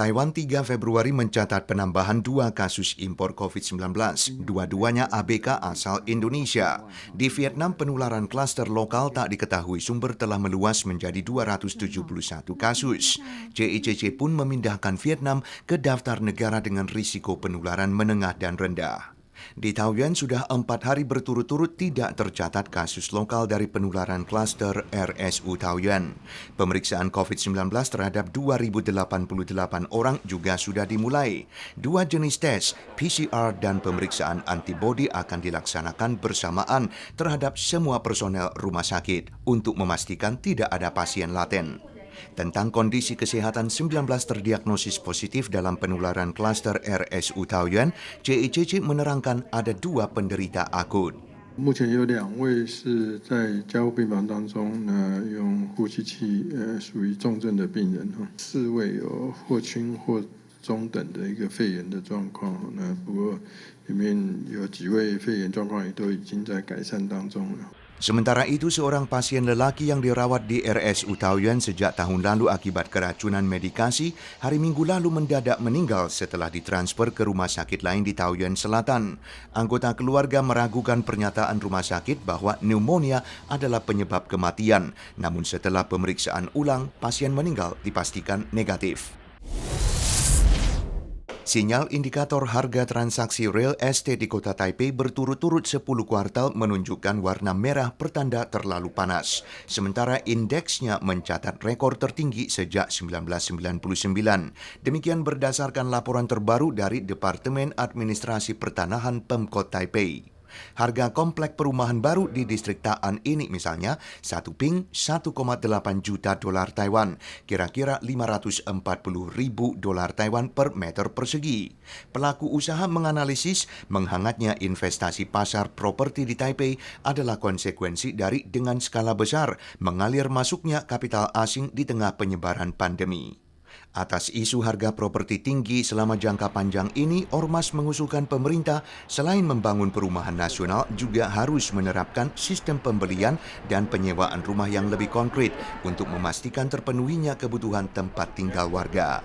Taiwan 3 Februari mencatat penambahan 2 kasus impor COVID-19, dua-duanya ABK asal Indonesia. Di Vietnam, penularan klaster lokal tak diketahui sumber telah meluas menjadi 271 kasus. JICC pun memindahkan Vietnam ke daftar negara dengan risiko penularan menengah dan rendah. Di Taoyuan sudah 4 hari berturut-turut tidak tercatat kasus lokal dari penularan klaster RSU Taoyuan. Pemeriksaan COVID-19 terhadap 2.088 orang juga sudah dimulai. 2 jenis tes, PCR dan pemeriksaan antibodi akan dilaksanakan bersamaan terhadap semua personel rumah sakit untuk memastikan tidak ada pasien laten. Tentang kondisi kesehatan 19 terdiagnosis positif dalam penularan klaster RSU Taoyuan, JICC menerangkan ada 2 penderita akut. 目前有2位是在加护病房当中用呼吸器属于重症的病人，4位有或轻或中等的一个肺炎的状况，不过里面有几位肺炎状况也都已经在改善当中了。 Sementara itu, seorang pasien lelaki yang dirawat di RSU Taoyuan sejak tahun lalu akibat keracunan medikasi, hari Minggu lalu mendadak meninggal setelah ditransfer ke rumah sakit lain di Taoyuan Selatan. Anggota keluarga meragukan pernyataan rumah sakit bahwa pneumonia adalah penyebab kematian. Namun setelah pemeriksaan ulang, pasien meninggal dipastikan negatif. Sinyal indikator harga transaksi real estate di kota Taipei berturut-turut 10 kuartal menunjukkan warna merah pertanda terlalu panas. Sementara indeksnya mencatat rekor tertinggi sejak 1999. Demikian berdasarkan laporan terbaru dari Departemen Administrasi Pertanahan Pemkot Taipei. Harga komplek perumahan baru di distrik Ta'an ini misalnya, 1 ping 1,8 juta dolar Taiwan, kira-kira 540 ribu dolar Taiwan per meter persegi. Pelaku usaha menganalisis menghangatnya investasi pasar properti di Taipei adalah konsekuensi dari dengan skala besar mengalir masuknya kapital asing di tengah penyebaran pandemi. Atas isu harga properti tinggi selama jangka panjang ini, Ormas mengusulkan pemerintah selain membangun perumahan nasional juga harus menerapkan sistem pembelian dan penyewaan rumah yang lebih konkret untuk memastikan terpenuhinya kebutuhan tempat tinggal warga.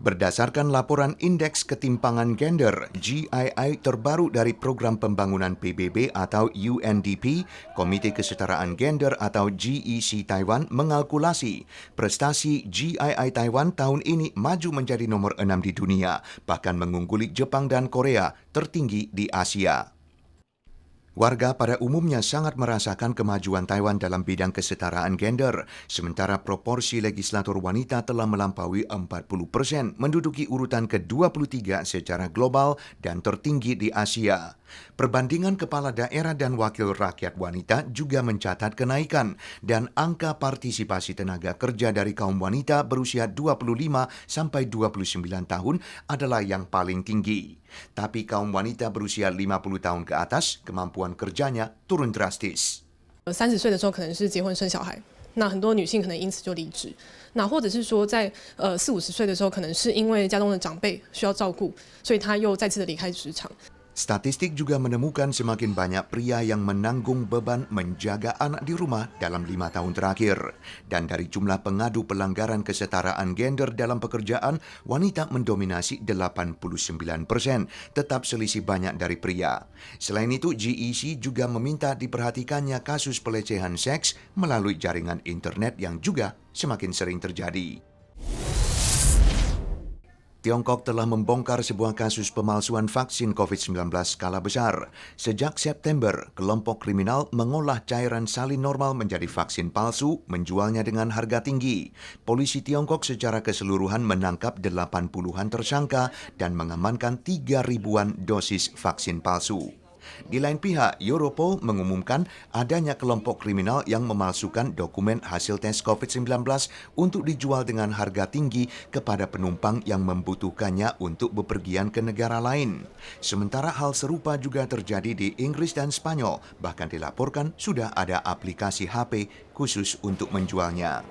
Berdasarkan laporan Indeks Ketimpangan Gender (GII) terbaru dari Program Pembangunan PBB atau UNDP, Komite Kesetaraan Gender atau GEC Taiwan mengalkulasi prestasi GII Taiwan tahun ini maju menjadi nomor 6 di dunia, bahkan mengungguli Jepang dan Korea, tertinggi di Asia. Warga pada umumnya sangat merasakan kemajuan Taiwan dalam bidang kesetaraan gender, sementara proporsi legislator wanita telah melampaui 40%, menduduki urutan ke-23 secara global dan tertinggi di Asia. Perbandingan kepala daerah dan wakil rakyat wanita juga mencatat kenaikan, dan angka partisipasi tenaga kerja dari kaum wanita berusia 25 sampai 29 tahun adalah yang paling tinggi. Tapi kaum wanita berusia 50 tahun ke atas, kemampuan kerjanya turun drastis. 30岁的时候可能是结婚生小孩，那很多女性可能因此就离职。那或者是说在40-50岁的时候，可能是因为家中的长辈需要照顾，所以她又再次的离开职场。 Statistik juga menemukan semakin banyak pria yang menanggung beban menjaga anak di rumah dalam 5 tahun terakhir. Dan dari jumlah pengadu pelanggaran kesetaraan gender dalam pekerjaan, wanita mendominasi 89%, tetap selisih banyak dari pria. Selain itu, GEC juga meminta diperhatikannya kasus pelecehan seks melalui jaringan internet yang juga semakin sering terjadi. Tiongkok telah membongkar sebuah kasus pemalsuan vaksin COVID-19 skala besar. Sejak September, kelompok kriminal mengolah cairan salin normal menjadi vaksin palsu, menjualnya dengan harga tinggi. Polisi Tiongkok secara keseluruhan menangkap 80-an tersangka dan mengamankan 3.000-an dosis vaksin palsu. Di lain pihak, Europol mengumumkan adanya kelompok kriminal yang memalsukan dokumen hasil tes COVID-19 untuk dijual dengan harga tinggi kepada penumpang yang membutuhkannya untuk bepergian ke negara lain. Sementara hal serupa juga terjadi di Inggris dan Spanyol, bahkan dilaporkan sudah ada aplikasi HP khusus untuk menjualnya.